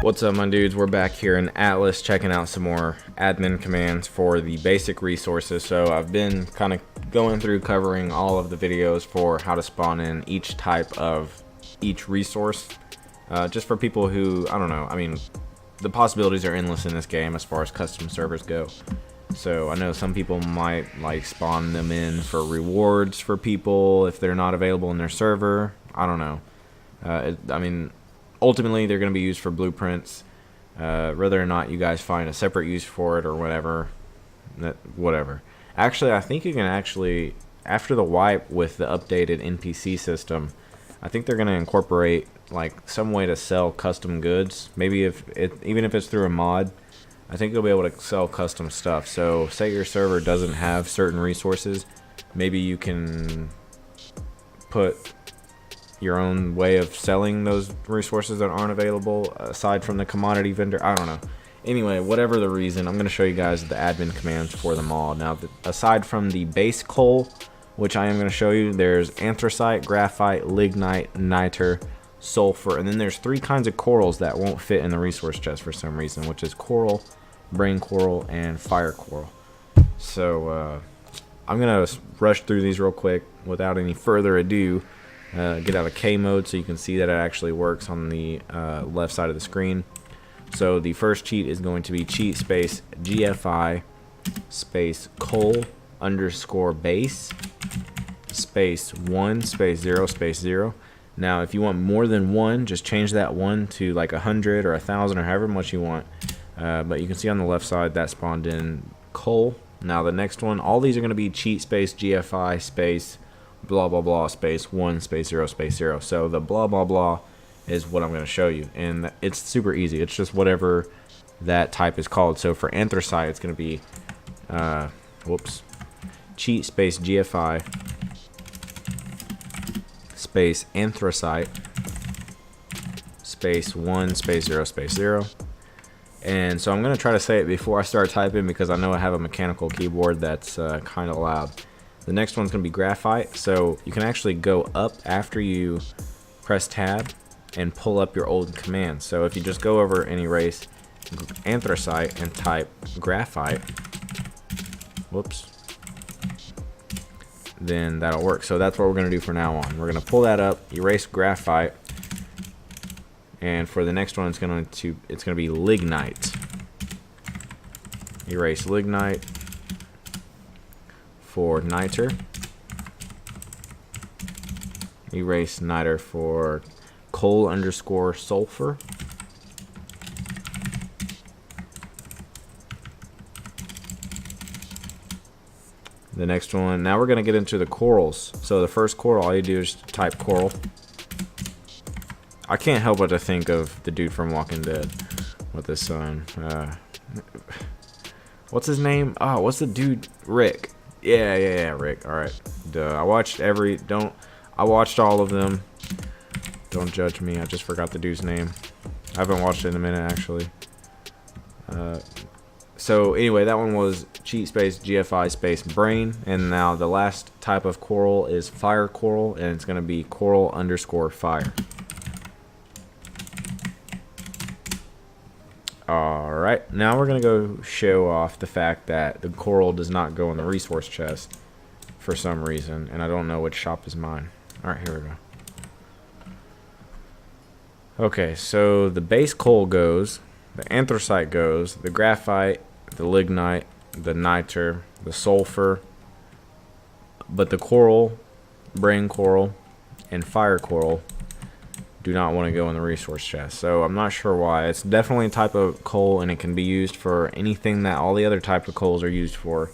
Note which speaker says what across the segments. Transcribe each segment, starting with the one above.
Speaker 1: What's up, my dudes? We're back here in Atlas checking out some more admin commands for the basic resources. So I've been kind of going through covering all of the videos for how to spawn in each type of each resource, just for people who, I don't know, I mean, the possibilities are endless in this game as far as custom servers go. So I know some people might like spawn them in for rewards for people if they're not available in their server. I don't know. I mean, ultimately they're going to be used for blueprints, whether or not you guys find a separate use for it or whatever. Whatever. Actually, I think you can actually, after the wipe with the updated NPC system, I think they're going to incorporate like some way to sell custom goods. Maybe even if it's through a mod, I think you'll be able to sell custom stuff. So say your server doesn't have certain resources, maybe you can put your own way of selling those resources that aren't available aside from the commodity vendor. I don't know. Anyway, whatever the reason, I'm going to show you guys the admin commands for them all. Now, aside from the base coal, which I am going to show you, there's anthracite, graphite, lignite, niter, sulfur, and then there's 3 kinds of corals that won't fit in the resource chest for some reason, which is coral, brain coral, and fire coral. So I'm going to rush through these real quick without any further ado. Get out of K mode so you can see that it actually works on the left side of the screen. So the first cheat is going to be cheat space GFI space coal underscore base space 1 space 0 space 0. Now if you want more than 1, just change that 1 to like 100 or 1,000 or however much you want. But you can see on the left side that spawned in coal. Now the next one, all these are going to be cheat space GFI space blah blah blah space 1 space 0 space 0. So the blah blah blah is what I'm going to show you, and it's super easy. It's just whatever that type is called. So for anthracite, it's going to be cheat space GFI space anthracite space 1 space 0 space 0. And so I'm going to try to say it before I start typing because I know I have a mechanical keyboard that's kind of loud. The next one's going to be graphite. So you can actually go up after you press tab and pull up your old command. So if you just go over and erase anthracite and type graphite, then that'll work. So that's what we're going to do from now on. We're going to pull that up, erase graphite, and for the next one it's going to be lignite. Erase lignite. For niter, erase niter for coal underscore sulfur. The next one, now we're going to get into the corals. So the first coral, all you do is type coral. I can't help but to think of the dude from Walking Dead with his son. What's his name? Oh, what's the dude? Rick. Yeah, Rick. All right. I watched all of them. Don't judge me. I just forgot the dude's name. I haven't watched it in a minute, actually. So anyway, that one was cheat space GFI space brain, and now the last type of coral is fire coral, and it's going to be coral underscore fire. Alright, now we're going to go show off the fact that the coral does not go in the resource chest for some reason, and I don't know which shop is mine. Alright, here we go. Okay, so the base coal goes, the anthracite goes, the graphite, the lignite, the niter, the sulfur, but the coral, brain coral, and fire coral do not want to go in the resource chest. So I'm not sure why. It's definitely a type of coal, and it can be used for anything that all the other types of coals are used for,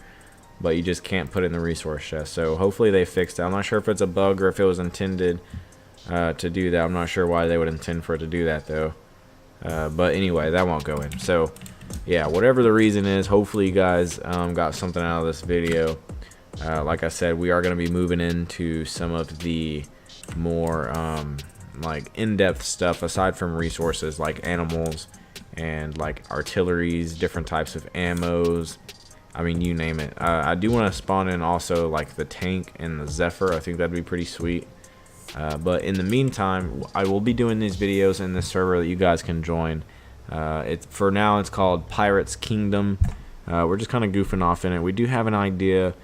Speaker 1: but you just can't put it in the resource chest. So hopefully they fixed it. I'm not sure if it's a bug or if it was intended to do that. I'm not sure why they would intend for it to do that though. But anyway, that won't go in. So yeah, whatever the reason is, hopefully you guys got something out of this video. Like I said, we are going to be moving into some of the more like in-depth stuff aside from resources like animals and like artilleries, different types of ammos. I mean, you name it. I do want to spawn in also like the tank and the Zephyr. I think that'd be pretty sweet. But in the meantime, I will be doing these videos in this server that you guys can join. For now it's called Pirates Kingdom. We're just kind of goofing off in it. We do have an idea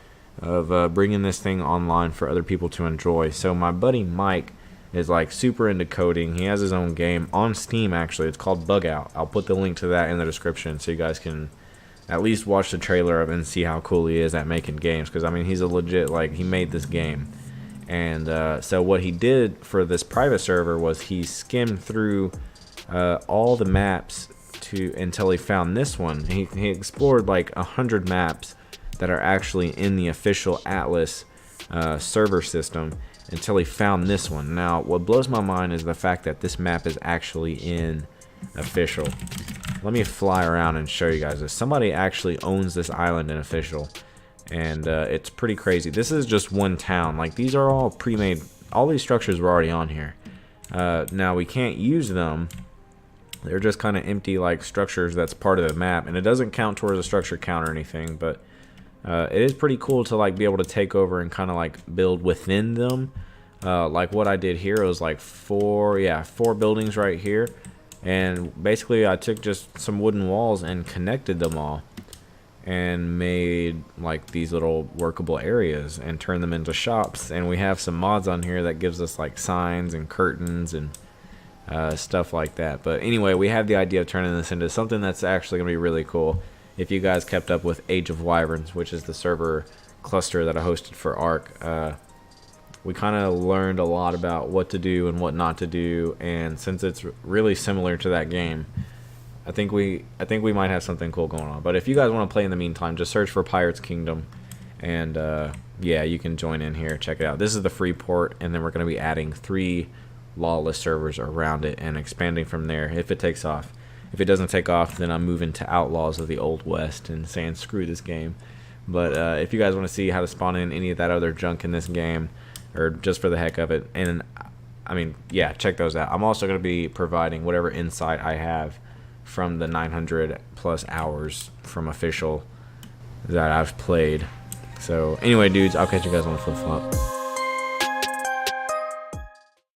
Speaker 1: of bringing this thing online for other people to enjoy. So my buddy Mike is like super into coding. He has his own game on Steam, actually. It's called Bug Out. I'll put the link to that in the description so you guys can at least watch the trailer of it and see how cool he is at making games, because I mean, he's a legit, like, he made this game. And so what he did for this private server was he skimmed through all the maps until he found this one. He explored like 100 maps that are actually in the official Atlas server system until he found this one. Now, what blows my mind is the fact that this map is actually in official. Let me fly around and show you guys this. Somebody actually owns this island in official, and it's pretty crazy. This is just one town. Like, these are all pre-made. All these structures were already on here. Now, we can't use them. They're just kind of empty, like, structures that's part of the map, and it doesn't count towards a structure count or anything, but it is pretty cool to, like, be able to take over and kind of, like, build within them. Like what I did here was like four buildings right here, and basically I took just some wooden walls and connected them all and made like these little workable areas and turned them into shops. And we have some mods on here that gives us like signs and curtains and stuff like that. But anyway, we have the idea of turning this into something that's actually gonna be really cool. If you guys kept up with Age of Wyverns, which is the server cluster that I hosted for Ark, we kind of learned a lot about what to do and what not to do, and since it's really similar to that game, I think we might have something cool going on. But if you guys want to play in the meantime, just search for Pirates Kingdom, and yeah, you can join in here, check it out. This is the free port, and then we're going to be adding 3 lawless servers around it and expanding from there if it takes off. If it doesn't take off, then I'm moving to Outlaws of the Old West and saying screw this game. But if you guys want to see how to spawn in any of that other junk in this game, or just for the heck of it, and I mean, yeah, check those out. I'm also going to be providing whatever insight I have from the 900 plus hours from official that I've played. So anyway, dudes, I'll catch you guys on the flip-flop.